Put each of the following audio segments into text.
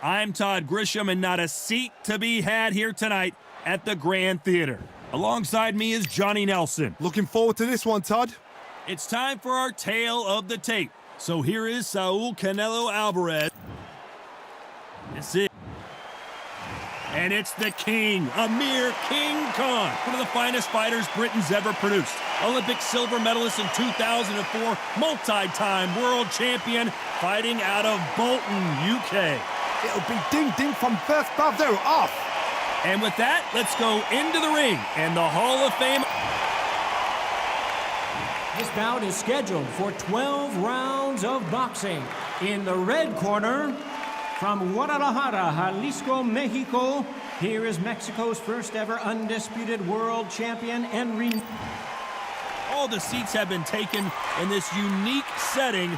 I'm Todd Grisham, and not a seat to be had here tonight at the Grand Theater. Alongside me is Johnny Nelson. Looking forward to this one, Todd. It's time for our tale of the tape. So here is Saul Canelo Alvarez. This is... And it's the king, Amir King Khan, one of the finest fighters Britain's ever produced. Olympic silver medalist in 2004, multi-time world champion, fighting out of Bolton, UK. It'll be ding-ding from first bout there off. And with that, let's go into the ring and the Hall of Fame. This bout is scheduled for 12 rounds of boxing. In the red corner, from Guadalajara, Jalisco, Mexico, here is Mexico's first ever undisputed world champion, All the seats have been taken in this unique setting.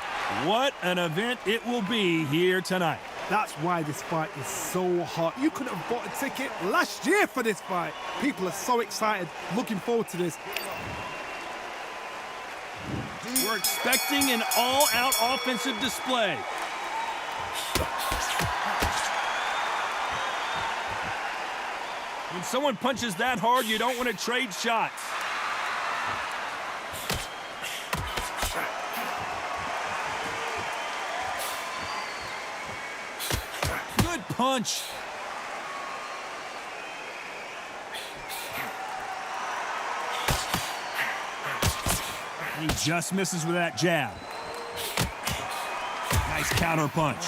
What an event it will be here tonight. That's why this fight is so hot. You could have bought a ticket last year for this fight. People are so excited, looking forward to this. We're expecting an all-out offensive display. When someone punches that hard, you don't want to trade shots. Good punch. He just misses with that jab. Nice counter punch.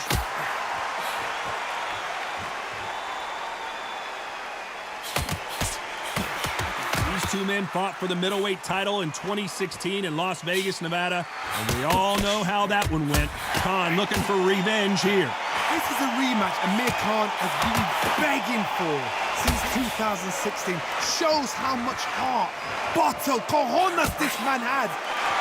These two men fought for the middleweight title in 2016 in Las Vegas, Nevada, and we all know how that one went. Khan looking for revenge here. This is a rematch Amir Khan has been begging for since 2016. Shows how much heart, bottle, cojones this man had.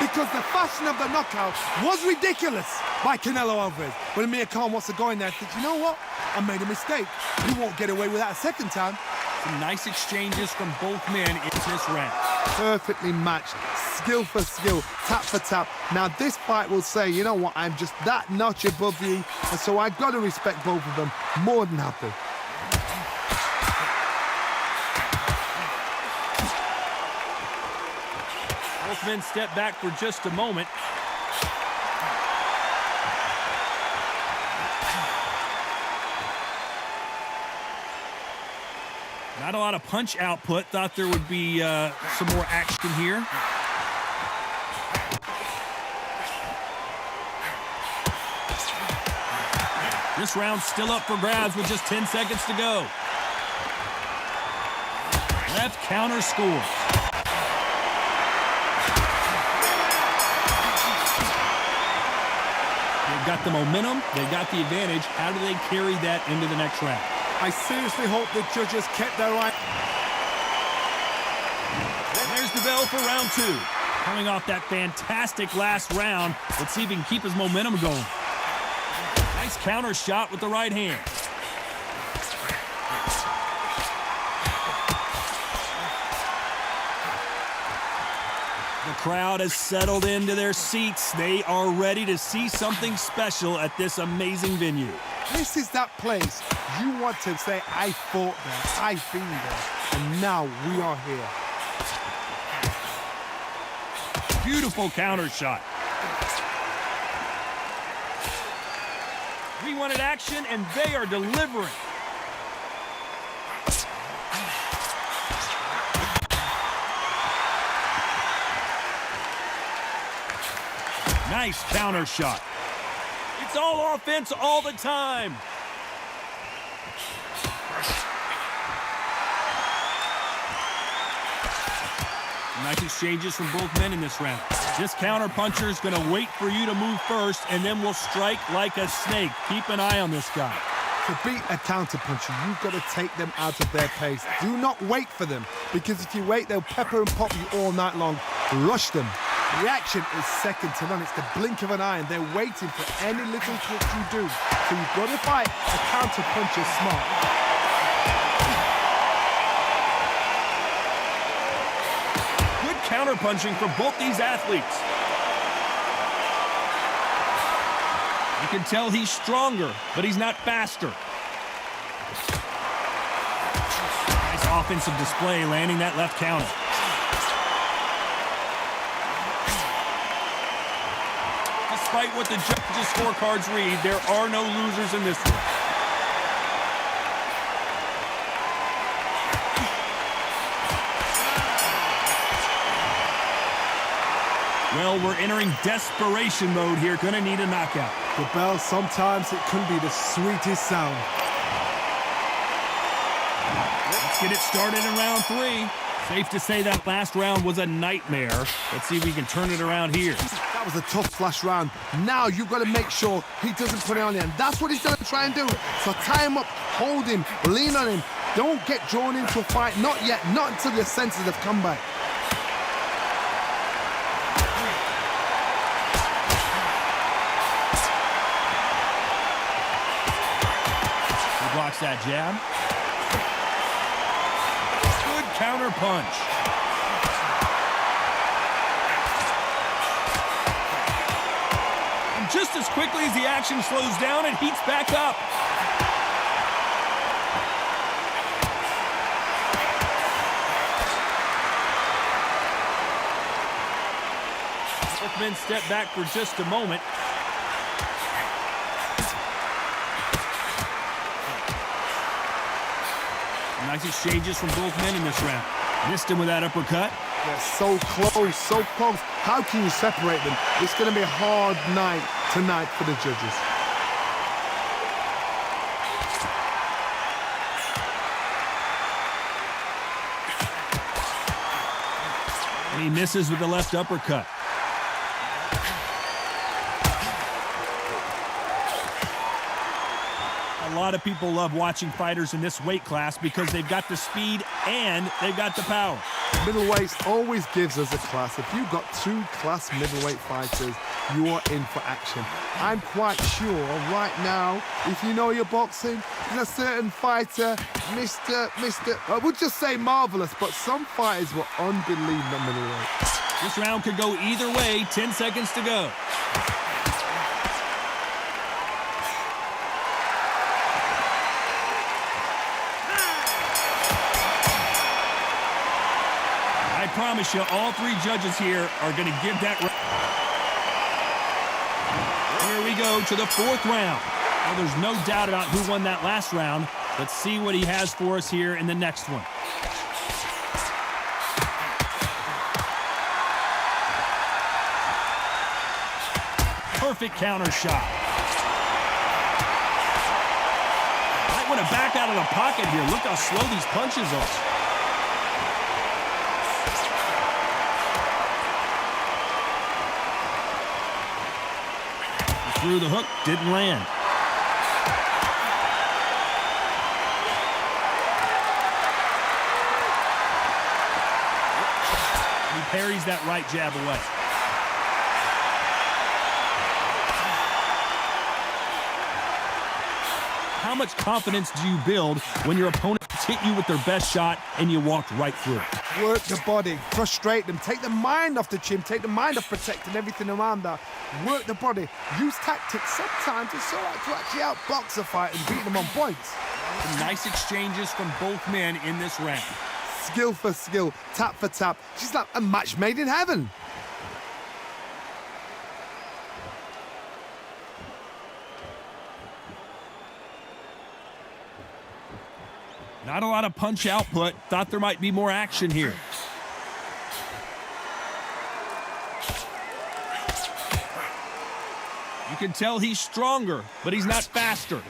Because the fashion of the knockout was ridiculous by Canelo Alvarez. When Amir Khan wants to go in there, I think, you know what? I made a mistake. You won't get away with that a second time. Some nice exchanges from both men in this round. Perfectly matched, skill for skill, tap for tap. Now this fight will say, you know what, I'm just that notch above you, and so I've got to respect both of them. More than happy. Both men step back for just a moment. Not a lot of punch output. Thought there would be some more action here. This round's still up for grabs with just 10 seconds to go. Left counter scores. They've got the momentum. They got the advantage. How do they carry that into the next round? I seriously hope the judges kept their eye. There's the bell for round two. Coming off that fantastic last round, let's see if he can keep his momentum going. Nice counter shot with the right hand. The crowd has settled into their seats. They are ready to see something special at this amazing venue. This is that place you want to say, I fought there, I've been there, and now we are here. Beautiful counter shot. We wanted action, and they are delivering. Nice counter shot. It's all offense all the time. Nice exchanges from both men in this round. This counter puncher is going to wait for you to move first, and then will strike like a snake. Keep an eye on this guy. To beat a counter puncher, you've got to take them out of their pace. Do not wait for them, because if you wait, they'll pepper and pop you all night long. Rush them. Reaction is second to none. It's the blink of an eye, and they're waiting for any little trick you do. So you've got to fight a counter puncher smart. Good counter punching from both these athletes. You can tell he's stronger, but he's not faster. Nice offensive display, landing that left counter. Despite what the judges' scorecards read, there are no losers in this one. Well, we're entering desperation mode here. Gonna need a knockout. The bell, sometimes it can be the sweetest sound. Let's get it started in round 3. Safe to say that last round was a nightmare. Let's see if we can turn it around here. That was a tough last round. Now you've got to make sure he doesn't put it on him. That's what he's going to try and do. So tie him up, hold him, lean on him. Don't get drawn into a fight. Not yet. Not until your senses have come back. Blocks that jab. Good counter punch. And just as quickly as the action slows down, it heats back up. Both men step back for just a moment. Nice exchanges from both men in this round. Missed him with that uppercut. They're so close, so close. How can you separate them? It's going to be a hard night tonight for the judges. And he misses with the left uppercut. A lot of people love watching fighters in this weight class because they've got the speed and they've got the power. Middleweights always gives us a class. If you've got 2 class middleweight fighters, you are in for action. I'm quite sure right now, if you know your boxing, there's a certain fighter, I would just say marvelous, but some fighters were unbelievable middleweight. This round could go either way. 10 seconds to go. I promise you, all 3 judges here are going to give that. Here we go to the 4th round. Well, there's no doubt about who won that last round. Let's see what he has for us here in the next one. Perfect counter shot. Might want to back out of the pocket here. Look how slow these punches are. Through the hook, didn't land. He parries that right jab away. How much confidence do you build when your opponents hit you with their best shot and you walked right through it? Work the body, frustrate them, take the mind off the chin, take the mind off protecting everything around that. Work the body, use tactics. Sometimes it's so hard to actually outbox a fight and beat them on points. Some nice exchanges from both men in this round. Skill for skill, tap for tap. She's like a match made in heaven. Not a lot of punch output. Thought there might be more action here. You can tell he's stronger, but he's not faster.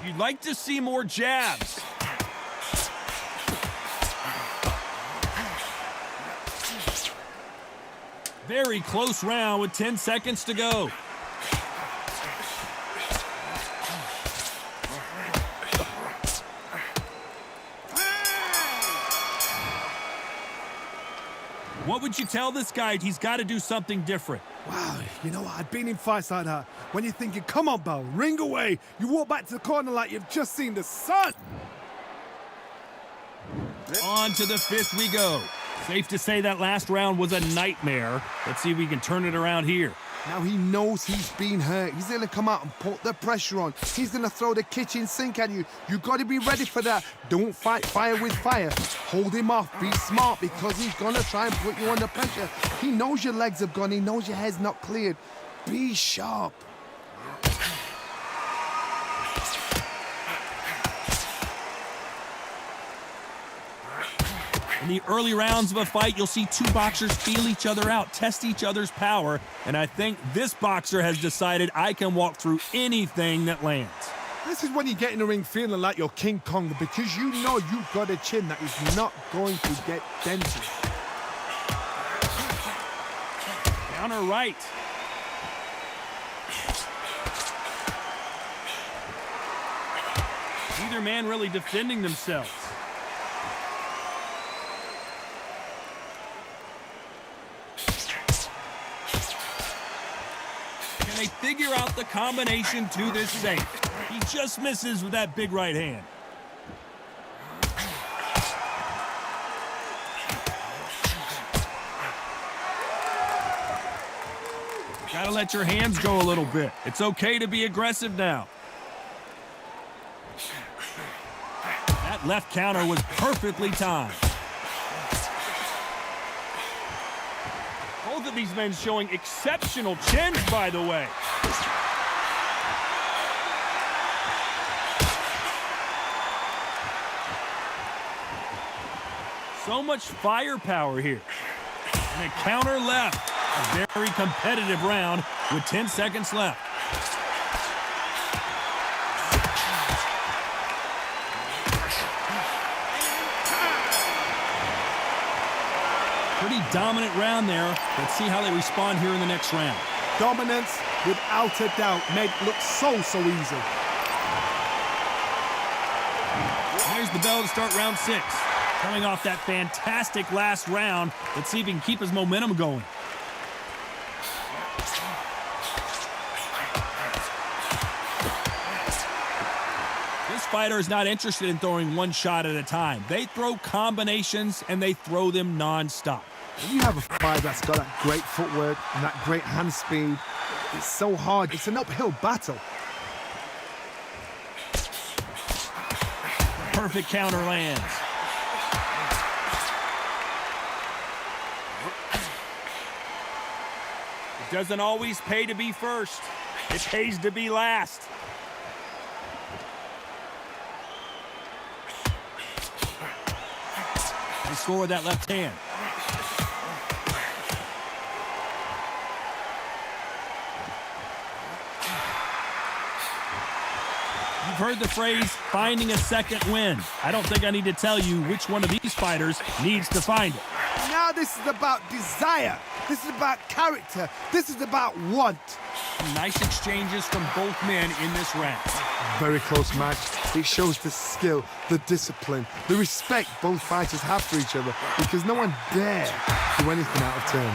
You'd like to see more jabs. Very close round with 10 seconds to go. What would you tell this guy? He's got to do something different. Wow, you know what? I've been in fights like that. When you're thinking, come on, Bell, ring away. You walk back to the corner like you've just seen the sun. On to the 5th we go. Safe to say that last round was a nightmare. Let's see if we can turn it around here. Now he knows he's been hurt. He's going to come out and put the pressure on. He's going to throw the kitchen sink at you. You got to be ready for that. Don't fight fire with fire. Hold him off. Be smart because he's going to try and put you under pressure. He knows your legs have gone. He knows your head's not cleared. Be sharp. In the early rounds of a fight, you'll see two boxers feel each other out, test each other's power, and I think this boxer has decided I can walk through anything that lands. This is when you get in the ring feeling like you're King Kong because you know you've got a chin that is not going to get dented. Counter right. Neither man really defending themselves. They figure out the combination to this safe. He just misses with that big right hand. Gotta let your hands go a little bit. It's okay to be aggressive now. That left counter was perfectly timed. Both of these men showing exceptional chins, by the way. So much firepower here. And a counter left. A very competitive round with 10 seconds left. Pretty dominant round there. Let's see how they respond here in the next round. Dominance, without a doubt, made it look so easy. There's the bell to start round 6. Coming off that fantastic last round, let's see if he can keep his momentum going. This fighter is not interested in throwing one shot at a time. They throw combinations and they throw them non-stop. When you have a fighter that's got that great footwork and that great hand speed, it's so hard. It's an uphill battle. Perfect counter lands. It doesn't always pay to be first. It pays to be last. They score with that left hand. You've heard the phrase, finding a second win. I don't think I need to tell you which one of these fighters needs to find it. Now this is about desire. This is about character. This is about want. Nice exchanges from both men in this round. Very close match. It shows the skill, the discipline, the respect both fighters have for each other because no one dare do anything out of turn.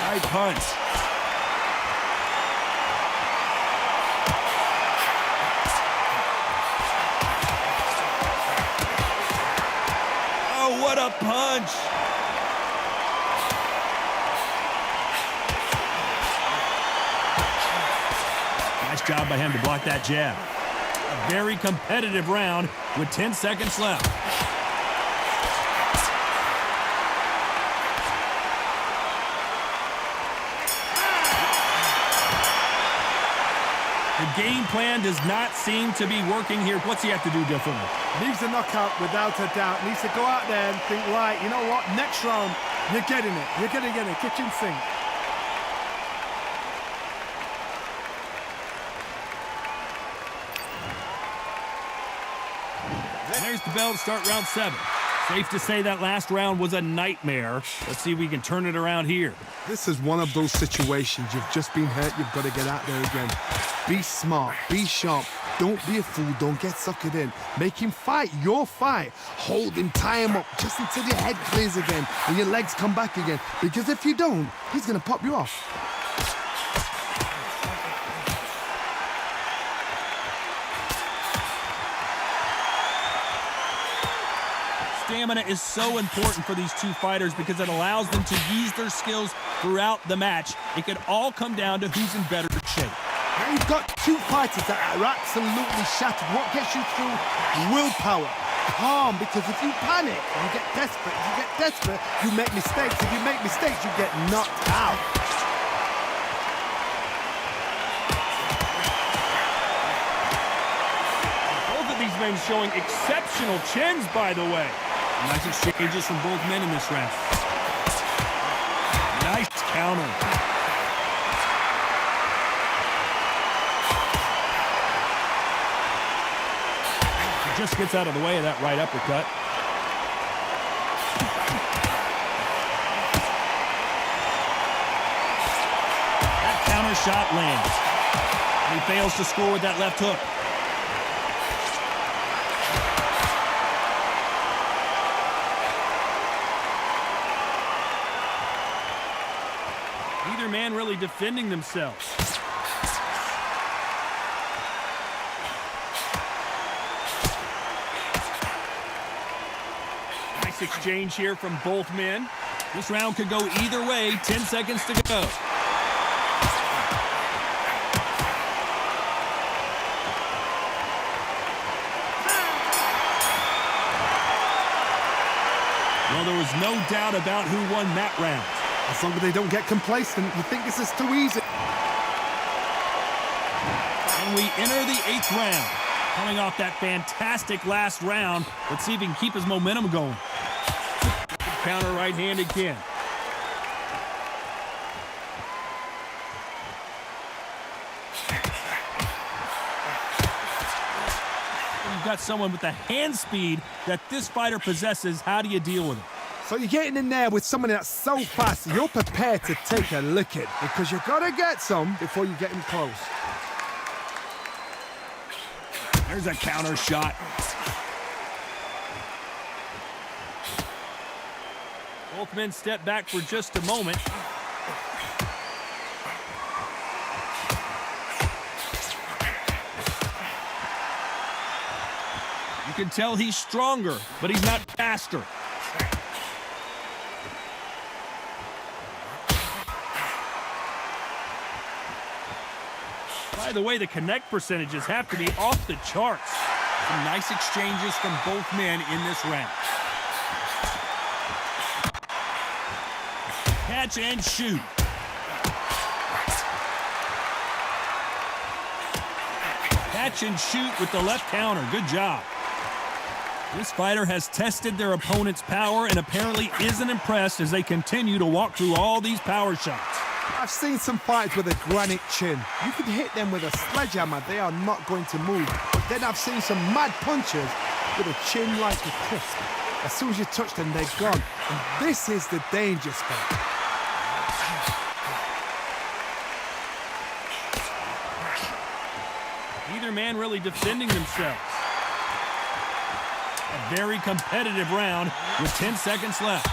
High punch. Oh, what a punch! Nice job by him to block that jab. A very competitive round with 10 seconds left. The game plan does not seem to be working here. What's he have to do differently? Needs a knockout without a doubt. Needs to go out there and think, right, you know what? Next round, you're getting it. You're going to get a kitchen sink. There's the bell to start round 7. Safe to say that last round was a nightmare. Let's see if we can turn it around here. This is one of those situations. You've just been hurt. You've got to get out there again. Be smart. Be sharp. Don't be a fool. Don't get suckered in. Make him fight your fight. Hold him, tie him up just until your head clears again and your legs come back again. Because if you don't, he's going to pop you off. stamina is so important for these two fighters because it allows them to use their skills throughout the match. It can all come down to who's in better shape. Now you've got two fighters that are absolutely shattered. What gets you through? Willpower. Calm, because if you panic, you get desperate. If you get desperate, you make mistakes. If you make mistakes, you get knocked out. Both of these men showing exceptional chins, by the way. Nice exchanges from both men in this round. Nice counter. Just gets out of the way of that right uppercut. That counter shot lands. He fails to score with that left hook. Neither man really defending themselves. Exchange here from both men. This round could go either way. 10 seconds to go. Well, there was no doubt about who won that round. As long as they don't get complacent, you think this is too easy. And we enter the 8th round. Coming off that fantastic last round, let's see if he can keep his momentum going. Counter right hand again. You've got someone with the hand speed that this fighter possesses. How do you deal with it? So you're getting in there with someone that's so fast, you're prepared to take a licking because you gotta get some before you get him close. There's a counter shot. Both men step back for just a moment. You can tell he's stronger, but he's not faster. By the way, the connect percentages have to be off the charts. Some nice exchanges from both men in this round. Catch and shoot. Catch and shoot with the left counter. Good job. This fighter has tested their opponent's power and apparently isn't impressed as they continue to walk through all these power shots. I've seen some fighters with a granite chin. You could hit them with a sledgehammer, they are not going to move. But then I've seen some mad punchers with a chin like a crisp. As soon as you touch them, they're gone. And this is the danger spot. Neither man really defending themselves. A very competitive round with 10 seconds left.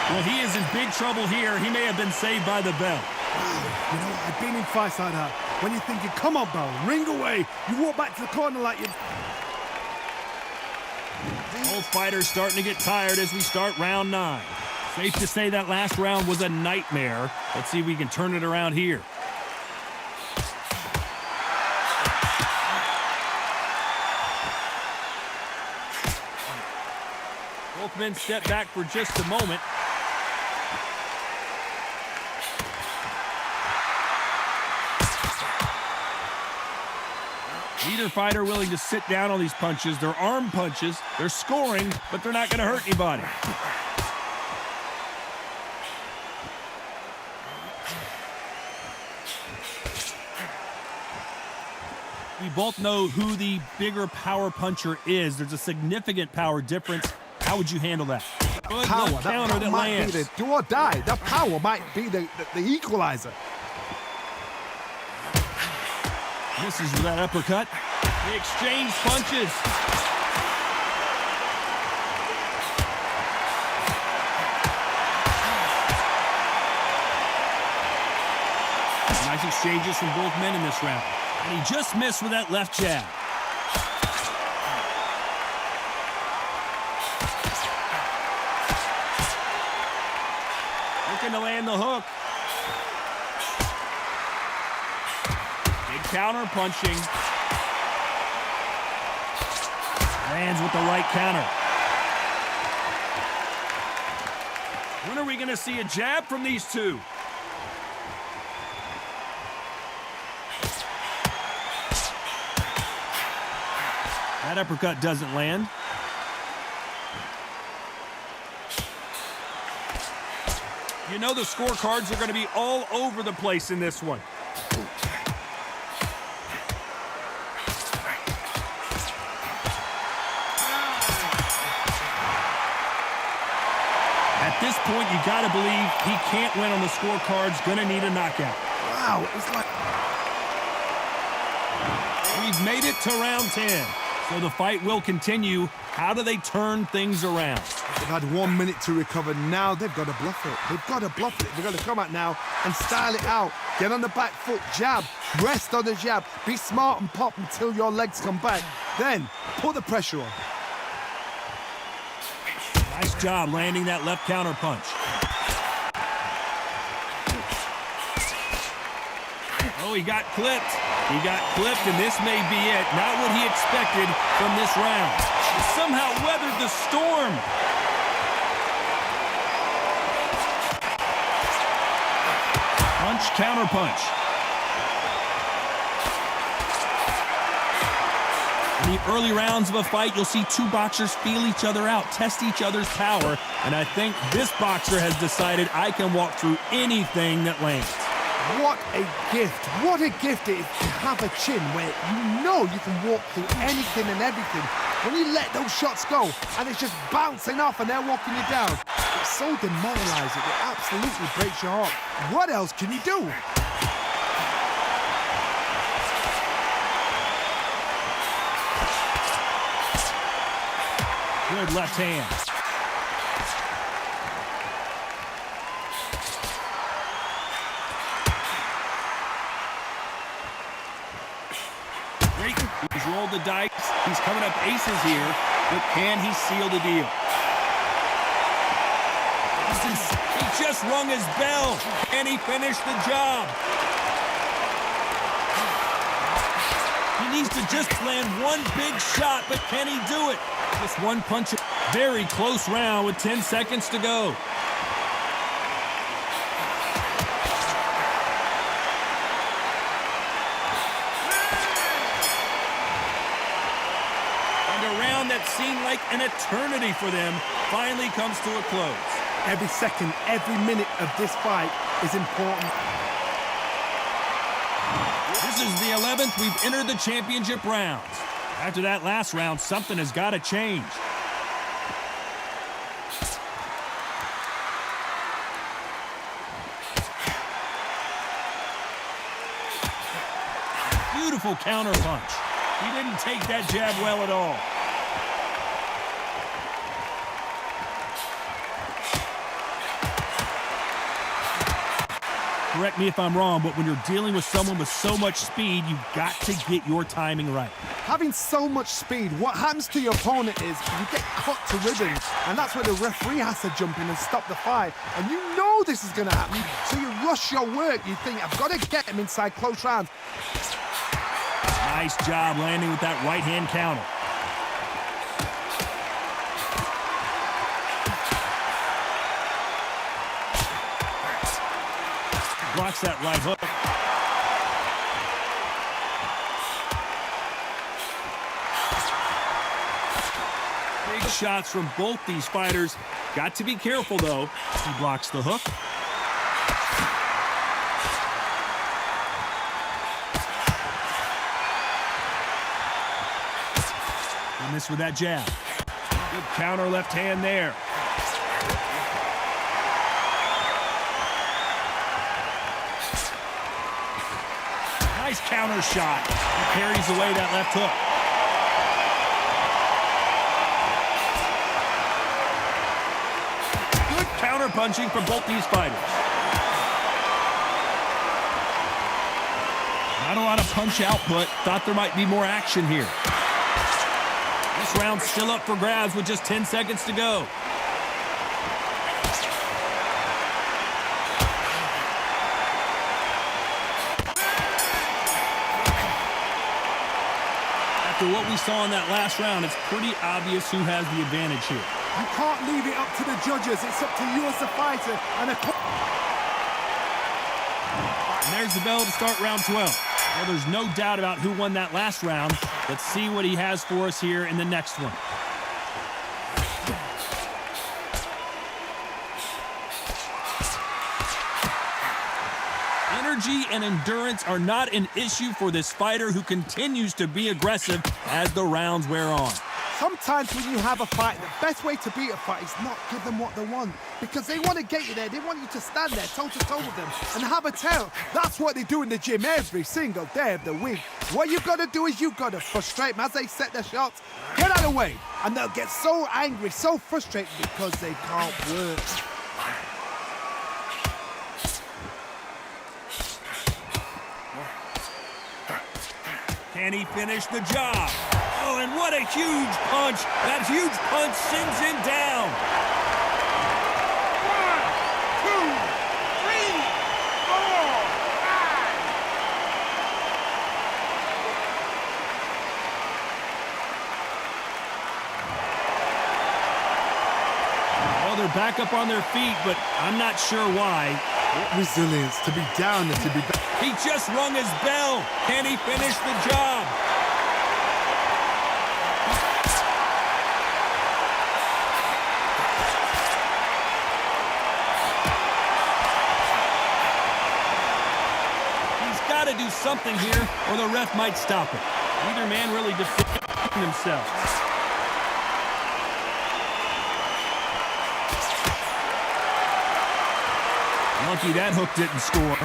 Well, he is in big trouble here. He may have been saved by the bell. You know, I've been in fights like that. When you're thinking, come on, bell, ring away. You walk back to the corner like you... Both fighters starting to get tired as we start round 9. Safe to say that last round was a nightmare. Let's see if we can turn it around here. Both men step back for just a moment. Neither fighter willing to sit down on these punches. They're arm punches. They're scoring, but they're not going to hurt anybody. We both know who the bigger power puncher is. There's a significant power difference. How would you handle that? Good Power, counter that might lands. be the do or die. That power might be the equalizer. Misses with that uppercut. They exchange punches. Nice exchanges from both men in this round. And he just missed with that left jab. Looking to land the hook. Big counter punching. Lands with the right counter. When are we going to see a jab from these two? That uppercut doesn't land. You know the scorecards are going to be all over the place in this one. At this point, you got to believe he can't win on the scorecards. Going to need a knockout. Wow, it's like... We've made it to round 10. So the fight will continue. How do they turn things around? They've had 1 minute to recover. Now they've got to bluff it. They've got to bluff it. They've got to come out now and style it out. Get on the back foot, jab, rest on the jab. Be smart and pop until your legs come back. Then put the pressure on. Nice job landing that left counter punch. Oh, he got clipped. He got clipped, and this may be it. Not what he expected from this round. He somehow weathered the storm. Punch, counter punch. In the early rounds of a fight, you'll see two boxers feel each other out, test each other's power, and I think this boxer has decided I can walk through anything that lands. What a gift. What a gift it is to have a chin where you know you can walk through anything and everything. When you let those shots go and it's just bouncing off and they're walking you down, it's so demoralizing. It absolutely breaks your heart. What else can you do? Good left hand. He's rolled the dice. He's coming up aces here, but can he seal the deal? He just rung his bell. Can he finish the job? He needs to just land one big shot, but can he do it? Just one punch. Very close round with 10 seconds to go. That seemed like an eternity for them finally comes to a close. Every second, every minute of this fight is important. This is the 11th we've entered the championship rounds. After that last round, something has got to change. Beautiful counter punch. He didn't take that jab well at all. Correct me if I'm wrong, but when you're dealing with someone with so much speed, you've got to get your timing right. Having so much speed, what happens to your opponent is you get cut to ribbons, and that's where the referee has to jump in and stop the fight. And you know this is going to happen, so you rush your work. You think, I've got to get him inside close rounds. Nice job landing with that right-hand counter. Blocks that right hook. Big shots from both these fighters. Got to be careful, though. He blocks the hook. And this with that jab. Good counter left hand there. Nice counter shot. He carries away that left hook. Good counter punching from both these fighters. Not a lot of punch output. Thought there might be more action here. This round's still up for grabs with just 10 seconds to go. After what we saw in that last round, it's pretty obvious who has the advantage here. You can't leave it up to the judges. It's up to you as the fighter. And there's the bell to start round 12. Well, there's no doubt about who won that last round. Let's see what he has for us here in the next one. Energy and endurance are not an issue for this fighter who continues to be aggressive as the rounds wear on. sometimes when you have a fight, the best way to beat a fight is not give them what they want. Because they want to get you there. They want you to stand there toe-to-toe with them and have a tail. That's what they do in the gym every single day of the week. What you got to do is you got to frustrate them as they set their shots. Get out of the way. And they'll get so angry, so frustrated because they can't work. Can he finish the job? Oh, and what a huge punch. That huge punch sends him down. 1, 2, 3, 4, 5. Well, they're back up on their feet, but I'm not sure why. What resilience to be down and to be back. He just rung his bell. Can he finish the job? He's got to do something here, or the ref might stop it. Neither man really defending themselves. Lucky that hook didn't score.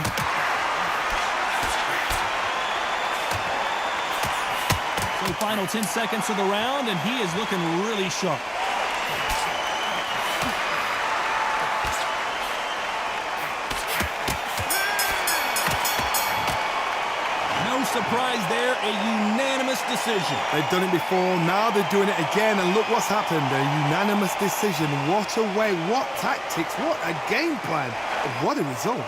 So final 10 seconds of the round, and he is looking really sharp. No surprise there, a unanimous decision. They've done it before, now they're doing it again, and look what's happened. A unanimous decision. What a way, what tactics, what a game plan. What a result.